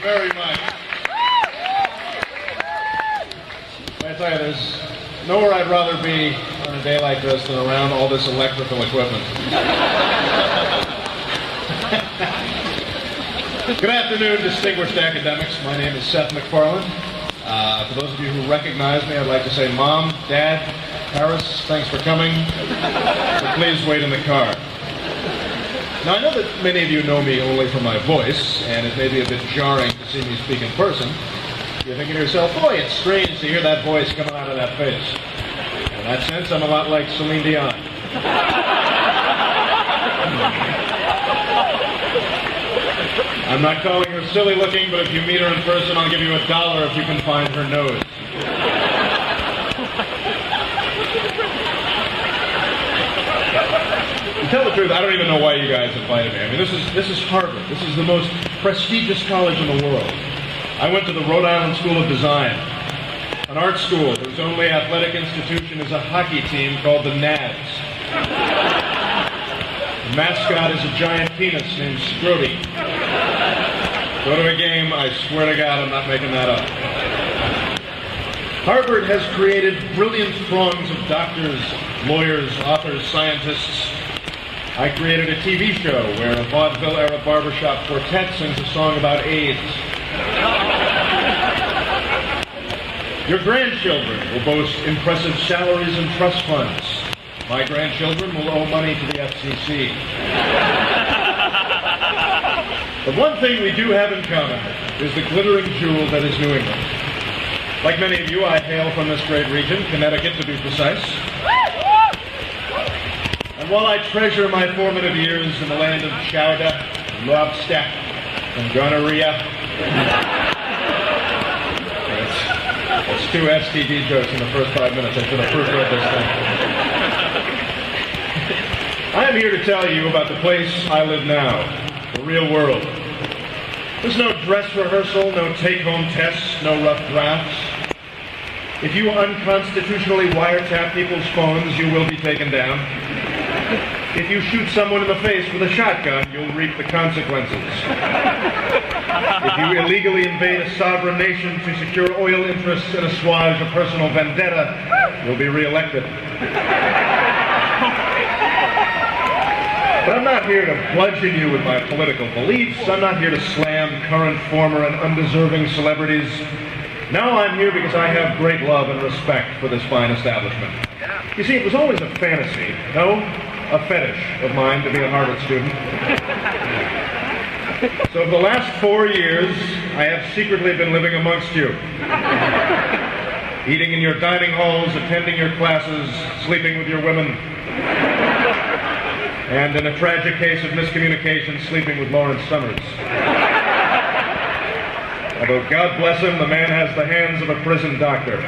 very much. I tell you, there's nowhere I'd rather be on a day like this than around all this electrical equipment. Good afternoon, distinguished academics. My name is Seth MacFarlane. For those of you who recognize me, I'd like to say Mom, Dad, Paris, thanks for coming. But please wait in the car. Now, I know that many of you know me only from my voice, and it may be a bit jarring to see me speak in person. You're thinking to yourself, boy, it's strange to hear that voice coming out of that face. In that sense, I'm a lot like Celine Dion. I'm not calling her silly looking, but if you meet her in person, I'll give you $1 if you can find her nose. To tell the truth, I don't even know why you guys invited me. I mean, this is Harvard. This is the most prestigious college in the world. I went to the Rhode Island School of Design, an art school whose only athletic institution is a hockey team called the Navs. The mascot is a giant penis named Scrody. Go to a game, I swear to God, I'm not making that up. Harvard has created brilliant throngs of doctors, lawyers, authors, scientists. I created a TV show where a vaudeville-era barbershop quartet sings a song about AIDS. Your grandchildren will boast impressive salaries and trust funds. My grandchildren will owe money to the FCC. But one thing we do have in common is the glittering jewel that is New England. Like many of you, I hail from this great region, Connecticut to be precise. And while I treasure my formative years in the land of chowder, lobster, and gonorrhea, that's 2 STD jokes in the first 5 minutes. I should have proofread this thing. I am here to tell you about the place I live now, the real world. There's no dress rehearsal, no take-home tests, no rough drafts. If you unconstitutionally wiretap people's phones, you will be taken down. If you shoot someone in the face with a shotgun, you'll reap the consequences. If you illegally invade a sovereign nation to secure oil interests in a assuage a personal vendetta, you'll be reelected. But I'm not here to bludgeon you with my political beliefs. I'm not here to slam current, former, and undeserving celebrities. No, I'm here because I have great love and respect for this fine establishment. You see, it was always a fantasy, no, a fetish of mine to be a Harvard student. So for the last 4 years, I have secretly been living amongst you. Eating in your dining halls, attending your classes, sleeping with your women. And in a tragic case of miscommunication, sleeping with Lawrence Summers. Although, God bless him, the man has the hands of a prison doctor.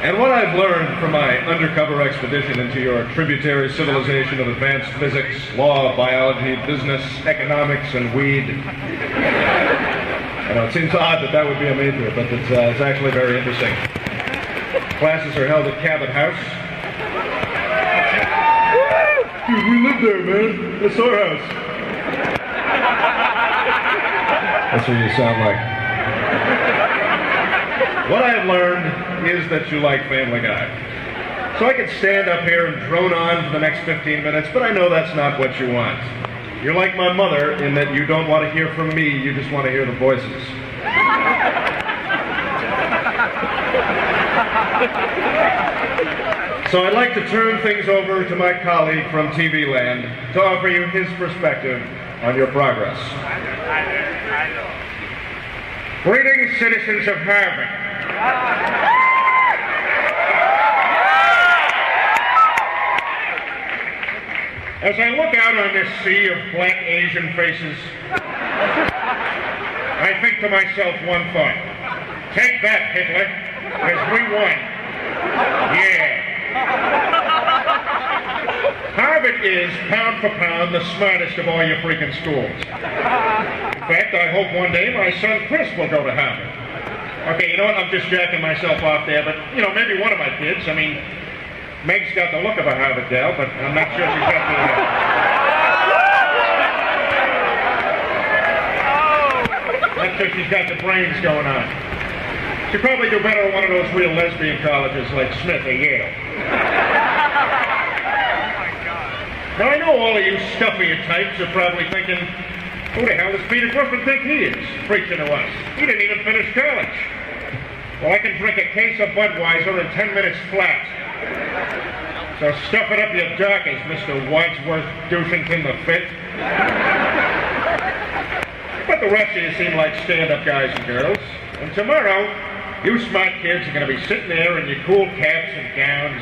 And what I've learned from my undercover expedition into your tributary civilization of advanced physics, law, biology, business, economics, and weed. I know it seems odd that that would be a major, but it's actually very interesting. Classes are held at Cabot House. Dude, we live there, man. It's our house. That's what you sound like. What I have learned is that you like Family Guy. So I could stand up here and drone on for the next 15 minutes, but I know that's not what you want. You're like my mother in that you don't want to hear from me, you just want to hear the voices. So I'd like to turn things over to my colleague from TV Land to offer you his perspective on your progress. Greetings, citizens of Harvard. As I look out on this sea of black Asian faces, I think to myself one thought. Take that, Hitler, because we won. Yeah. Harvard is, pound for pound, the smartest of all your freaking schools. In fact, I hope one day my son Chris will go to Harvard. Okay, you know what? I'm just jacking myself off there, but, you know, maybe one of my kids. I mean, Meg's got the look of a Harvard gal, but I'm not sure she's got the... not sure she's got the brains going on. She'd probably do better at one of those real lesbian colleges like Smith or Yale. Now, I know all of you stuffier types are probably thinking, who the hell does Peter Griffin think he is, preaching to us? He didn't even finish college. Well, I can drink a case of Budweiser in 10 minutes flat. So stuff it up your darkies, Mr. Wadsworth Douchington the Fifth. But the rest of you seem like stand-up guys and girls. And tomorrow, you smart kids are going to be sitting there in your cool caps and gowns,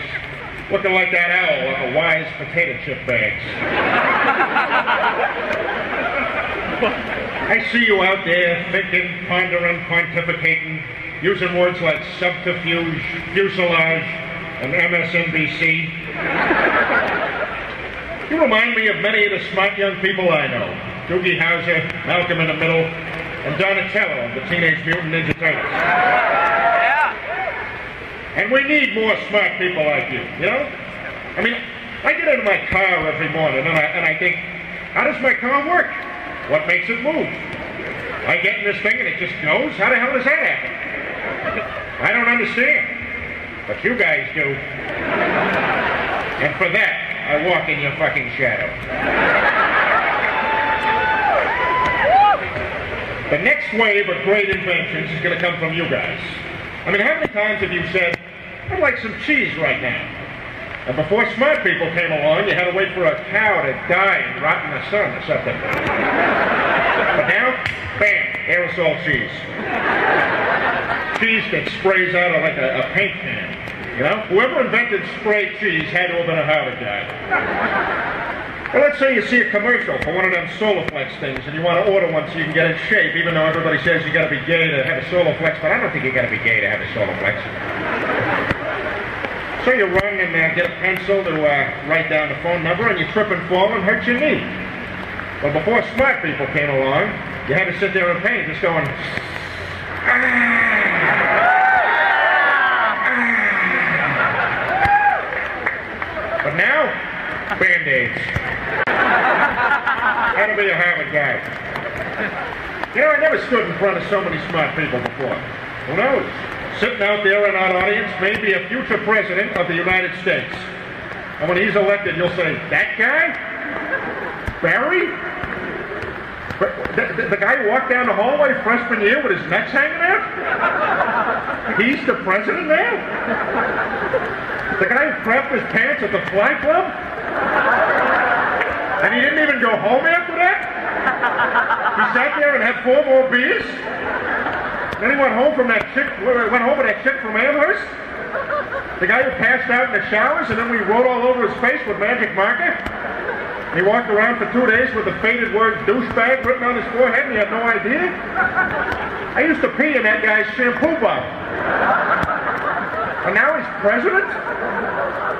looking like that owl with the wise potato chip bags. I see you out there thinking, pondering, pontificating, using words like subterfuge, fuselage, and MSNBC. You remind me of many of the smart young people I know. Doogie Howser, Malcolm in the Middle, and Donatello of the Teenage Mutant Ninja Turtles. Yeah. And we need more smart people like you, you know? I mean, I get into my car every morning and I think, how does my car work? What makes it move? I get in this thing and it just goes? How the hell does that happen? I don't understand. But you guys do. And for that, I walk in your fucking shadow. The next wave of great inventions is going to come from you guys. I mean, how many times have you said, I'd like some cheese right now? And before smart people came along, you had to wait for a cow to die and rot in the sun or something. But now, bam, aerosol cheese. Cheese that sprays out like a paint can. You know? Whoever invented spray cheese had to have been a Harvard guy. Well, let's say you see a commercial for one of them Solaflex things and you want to order one so you can get in shape, even though everybody says you got to be gay to have a Solaflex, but I don't think you got to be gay to have a Solaflex. So you run and get a pencil to write down the phone number, and you trip and fall and hurt your knee. Well, before smart people came along, you had to sit there in pain just going, But now, Band-Aids. How to be a Harvard guy. You know, I never stood in front of so many smart people before. Who knows? Sitting out there in our audience may be a future president of the United States. And when he's elected, you'll say, that guy? Barry? The guy who walked down the hallway freshman year with his nuts hanging out? He's the president now? The guy who crapped his pants at the fly club? And he didn't even go home after that? He sat there and had 4 more beers? Then he went home with that chick from Amherst? The guy who passed out in the showers and then we wrote all over his face with magic marker? He walked around for 2 days with the faded word douchebag written on his forehead and he had no idea? I used to pee in that guy's shampoo bottle. And now he's president?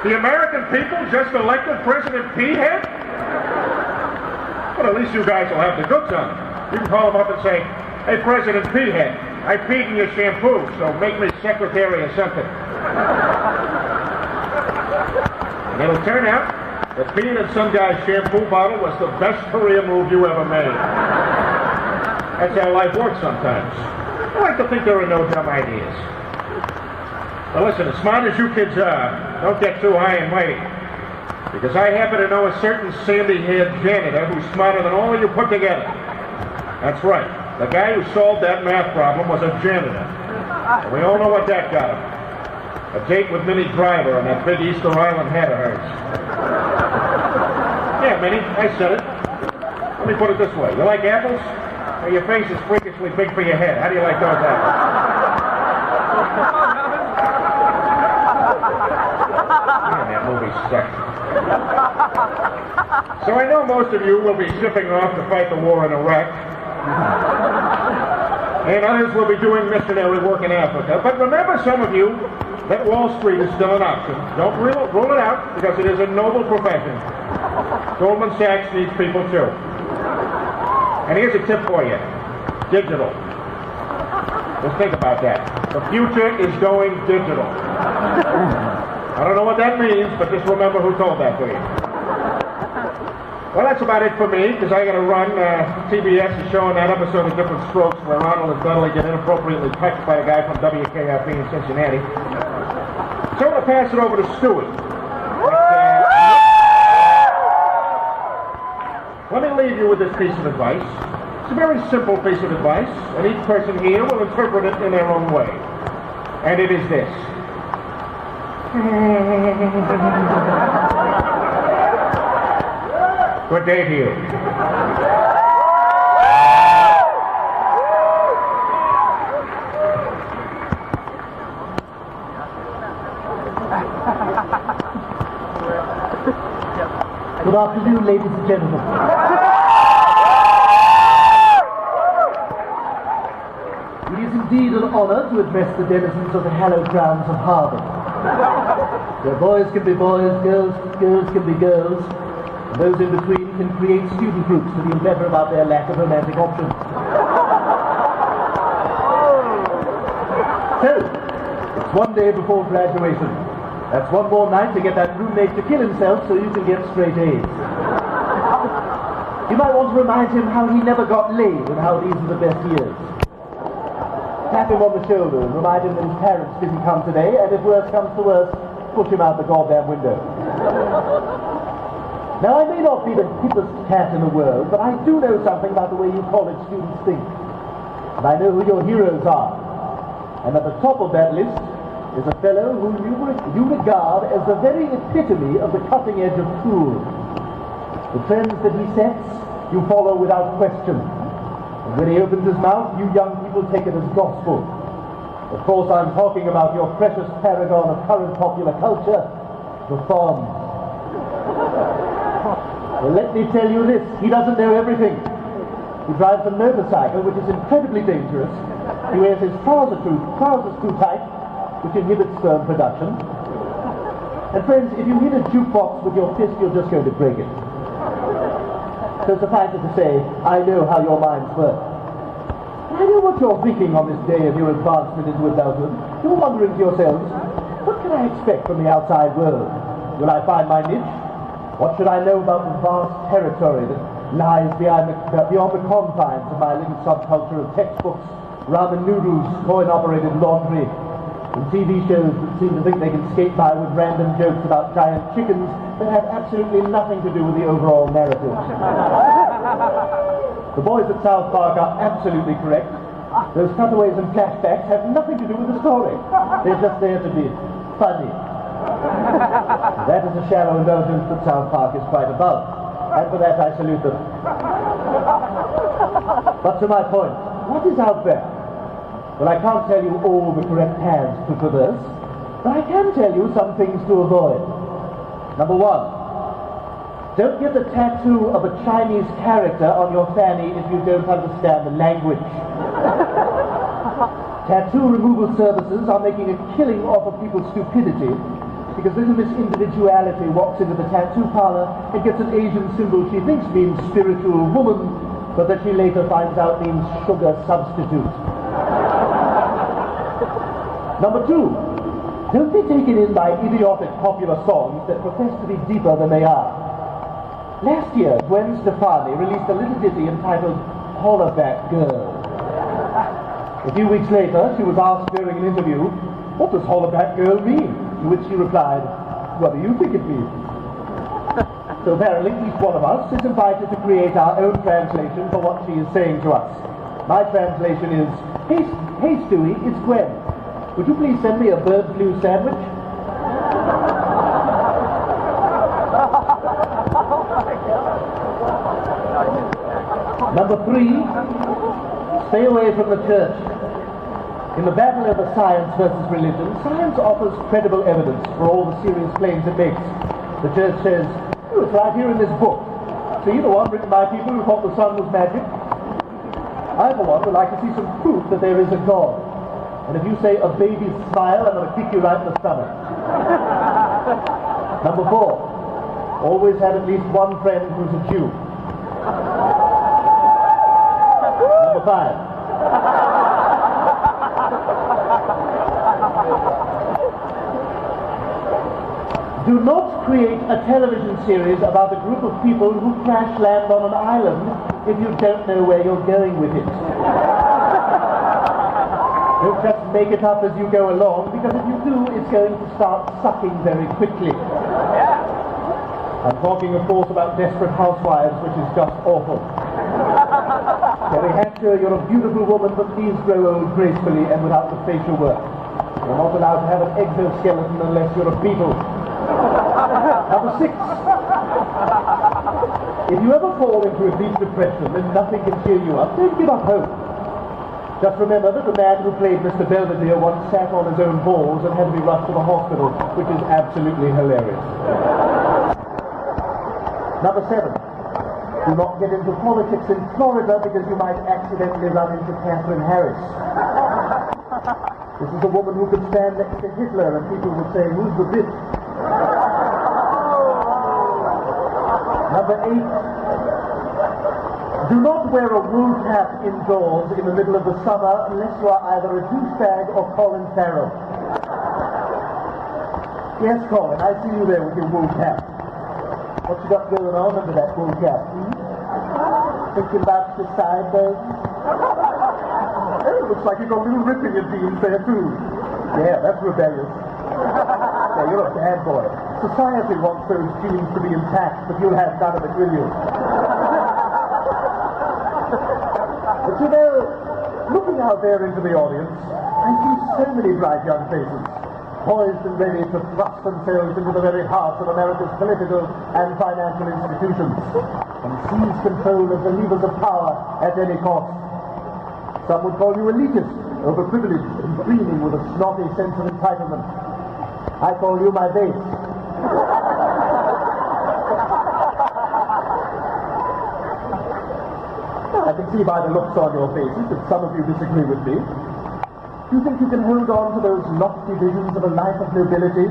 The American people just elected President Peahead? But at least you guys will have the goods on him. You can call him up and say, hey, President Peahead, I peed in your shampoo, so make me secretary or something. And it'll turn out that peeing in some guy's shampoo bottle was the best career move you ever made. That's how life works sometimes. I like to think there are no dumb ideas. But listen, as smart as you kids are, don't get too high and mighty. Because I happen to know a certain sandy-haired janitor who's smarter than all of you put together. That's right. The guy who solved that math problem was a janitor. And we all know what that got him. A date with Minnie Driver on that big Easter Island hat of hers. Yeah, Minnie, I said it. Let me put it this way. You like apples? Well, your face is freakishly big for your head. How do you like those apples? Man, that movie sucked. So I know most of you will be shipping off to fight the war in Iraq. And others will be doing missionary work in Africa. But remember, some of you, that Wall Street is still an option. Don't rule it out, because it is a noble profession. Goldman Sachs needs people too. And here's a tip for you. Digital. Just think about that. The future is going digital. I don't know what that means, but just remember who told that to you. Well, that's about it for me, because I got to run. TBS is showing that episode of Different Strokes where Ronald and Dudley get inappropriately pecked by a guy from WKRP in Cincinnati. So I'm going to pass it over to Stewie. Let me leave you with this piece of advice. It's a very simple piece of advice, and each person here will interpret it in their own way. And it is this. Good day to you. Good afternoon, ladies and gentlemen. It is indeed an honor to address the denizens of the hallowed grounds of Harvard. Where boys can be boys, girls can be girls, and those in between can create student groups to feel better about their lack of romantic options. So, it's one day before graduation. That's one more night to get that roommate to kill himself so you can get straight A's. You might want to remind him how he never got laid and how these are the best years. Tap him on the shoulder and remind him that his parents didn't come today, and if worse comes to worse, push him out the goddamn window. Now, I may not be the hippest cat in the world, but I do know something about the way you college students think. And I know who your heroes are. And at the top of that list is a fellow whom you regard as the very epitome of the cutting edge of cool. The trends that he sets, you follow without question. And when he opens his mouth, you young people take it as gospel. Of course, I'm talking about your precious paragon of current popular culture, the Fonz. Well, let me tell you this, he doesn't know everything. He drives a motorcycle, which is incredibly dangerous. He wears his trousers too tight, which inhibits sperm production. And friends, if you hit a jukebox with your fist, you're just going to break it. So suffice it to say, I know how your minds work. And I know what you're thinking on this day of your advancement into adulthood. You're wondering to yourselves, what can I expect from the outside world? Will I find my niche? What should I know about the vast territory that lies beyond the confines of my little subculture of textbooks, ramen noodles, coin-operated laundry, and TV shows that seem to think they can skate by with random jokes about giant chickens that have absolutely nothing to do with the overall narrative. The boys at South Park are absolutely correct. Those cutaways and flashbacks have nothing to do with the story. They're just there to be funny. That is a shallow indulgence that South Park is quite above, and for that I salute them. But to my point, what is out there? Well, I can't tell you all the correct paths to traverse, but I can tell you some things to avoid. Number one, don't get a tattoo of a Chinese character on your fanny if you don't understand the language. Tattoo removal services are making a killing off of people's stupidity because little Miss Individuality walks into the tattoo parlor and gets an Asian symbol she thinks means spiritual woman, but that she later finds out means sugar substitute. Number two, don't be taken in by idiotic popular songs that profess to be deeper than they are. Last year, Gwen Stefani released a little ditty entitled Hollaback Girl. A few weeks later, she was asked during an interview, what does Hollaback Girl mean? To which she replied, what do you think it means? So apparently, each one of us is invited to create our own translation for what she is saying to us. My translation is, hey Stewie, it's Gwen. Would you please send me a bird flu sandwich? Number three, stay away from the church. In the battle over science versus religion, science offers credible evidence for all the serious claims it makes. The church says, oh, it's right here in this book. See, the one written by people who thought the sun was magic? I, for one, would like to see some proof that there is a God. And if you say a baby's smile, I'm going to kick you right in the stomach. Number four, always had at least one friend who's a Jew. Number 5. Do not create a television series about a group of people who crash land on an island if you don't know where you're going with it. Don't just make it up as you go along, because if you do, it's going to start sucking very quickly. I'm talking, of course, about Desperate Housewives, which is just awful. Terry Hatcher, you're a beautiful woman, but please grow old gracefully and without the facial work. You're not allowed to have an exoskeleton unless you're a beetle. Number 6. If you ever fall into a deep depression and nothing can cheer you up, don't give up hope. Just remember that the man who played Mr. Belvedere once sat on his own balls and had to be rushed to the hospital, which is absolutely hilarious. Number 7. Do not get into politics in Florida because you might accidentally run into Catherine Harris. This is a woman who could stand next to Hitler and people would say, who's the bitch? Number 8. Do not wear a wool cap indoors in the middle of the summer unless you are either a douchebag or Colin Farrell. Yes, Colin, I see you there with your wool cap. What you got going on under that wool cap? Thinking about your sideburns? Oh, it looks like you've got little ripping at beans there too. Yeah, that's rebellious. Yeah, you're a bad boy. Society wants those genes to be intact, but you'll have none of it, will you? But you know, looking out there into the audience, I see so many bright young faces, poised and ready to thrust themselves into the very heart of America's political and financial institutions, and seize control of the levers of power at any cost. Some would call you elitist, overprivileged, and dreaming with a snotty sense of entitlement. I call you my base. I can see by the looks on your faces that some of you disagree with me. Do you think you can hold on to those lofty visions of a life of nobility?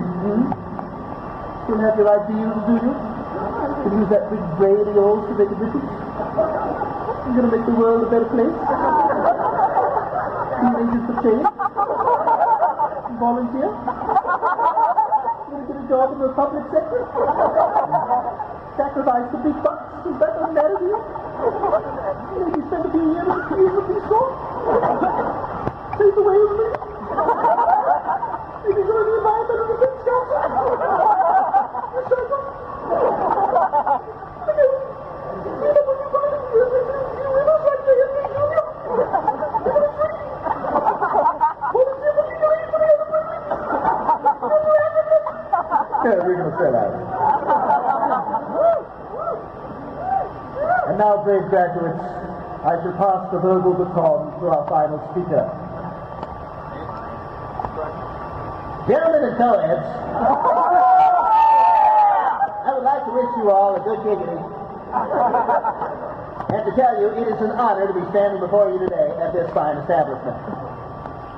Still have your ideals, do you? Can use that big brain of yours to make a difference? You're going to make the world a better place? Teenagers for change? Volunteer? You're going to get a job in the public sector? Sacrifice the big bucks? Is that what matters to you? Maybe spend a few years in the Peace Corps? Take away with me? Maybe join the Environmental Defense Council? Recycle? Yeah, we're going to sell out. And now, brave graduates, I shall pass the verbal baton to our final speaker. Gentlemen and co-eds, I would like to wish you all a good giggity, and to tell you it is an honor to be standing before you today at this fine establishment.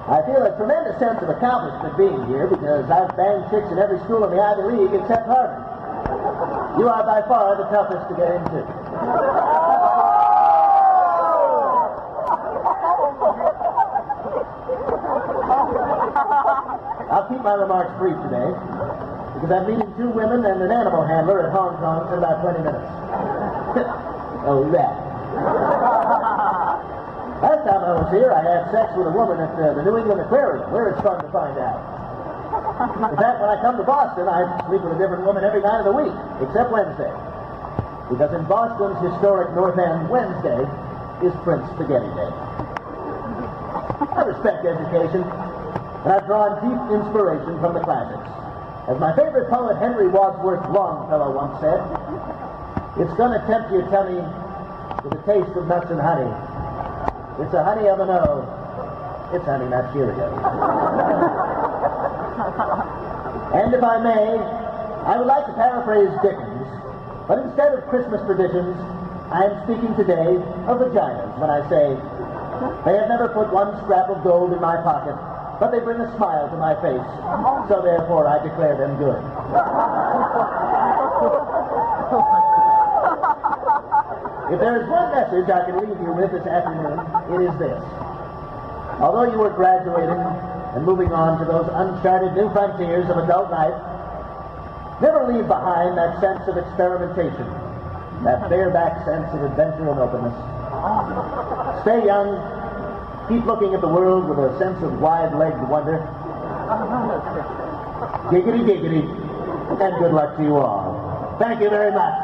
I feel a tremendous sense of accomplishment being here because I've banged chicks in every school in the Ivy League except Harvard. You are by far the toughest to get into. I'll keep my remarks brief today because I'm meeting 2 women and an animal handler at Hong Kong in about 20 minutes. Oh, that. Last time I was here, I had sex with a woman at the New England Aquarium, where it's fun to find out. In fact, when I come to Boston, I sleep with a different woman every night of the week, except Wednesday. Because in Boston's historic North End, Wednesday is Prince Spaghetti Day. I respect education, and I've drawn deep inspiration from the classics. As my favorite poet Henry Wadsworth Longfellow once said, it's going to tempt your tummy with a taste of nuts and honey. It's a honey of an O. It's honey nut Cheerios. And if I may, I would like to paraphrase Dickens, but instead of Christmas traditions, I am speaking today of vaginas when I say, they have never put one scrap of gold in my pocket, but they bring a smile to my face, so therefore I declare them good. If there is one message I can leave you with this afternoon, it is this. Although you are graduating and moving on to those uncharted new frontiers of adult life, never leave behind that sense of experimentation, that bareback sense of adventure and openness. Stay young, keep looking at the world with a sense of wide-legged wonder. Giggity, giggity, and good luck to you all. Thank you very much.